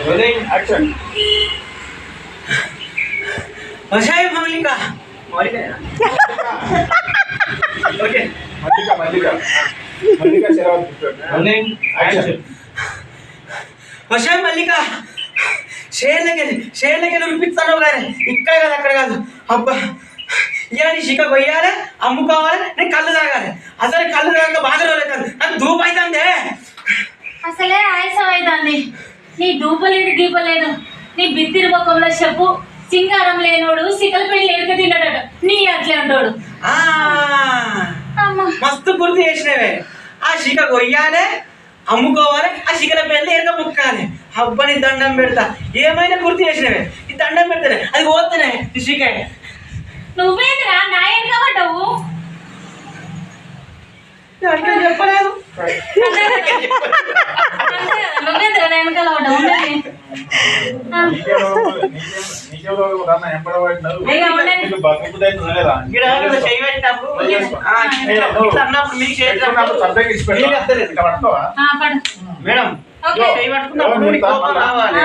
Action. Vasai మౌలిక మౌలిక okay మల్లిక Sehrawat. Action. Vasai మల్లిక షేర్లకెళ్ళి ఉరిపిస్తాను కానీ ఇక్కడ కాదు అక్కడ కాదు. అబ్బా ఇవాళ నీ చిక్క కొయ్యాలి అమ్ముకోవాలి నేను కళ్ళు తాగాలి. అసలు కళ్ళు తాగక బాగా రోజులు నాకు ధూపు అవుతుంది. అసలే ఆయాసం అవుతుంది. నీ దూపలేదు గీపలేదు. నీ బిత్తిరి ముఖంలో చెప్పు సింగారం లేనోడు సికల పెళ్లి ఎరుక తిన్నాడట. నీ అట్లే ఉంటాడు. మస్తు గుర్తు చేసినవే. ఆ చిక్క కొయ్యాలి అమ్ముకోవాలి ఆ చికెన్ పెళ్ళి ఎరక ముక్కాలి. అబ్బని దండం పెడతా. ఏమైనా గుర్తు చేసినవే. ఈ దండం పెడతానే అది పోతానే ఈ చికెన్. నువ్వేంద్రా నా వెనక పడ్డావు? చెప్పలేదు. నువ్వేంద్రా నా వెనకాల పడ్డావు? అన్నప్పుడు మీకు మేడం ఓకే చేయబట్టుకున్నప్పుడు రావాలి.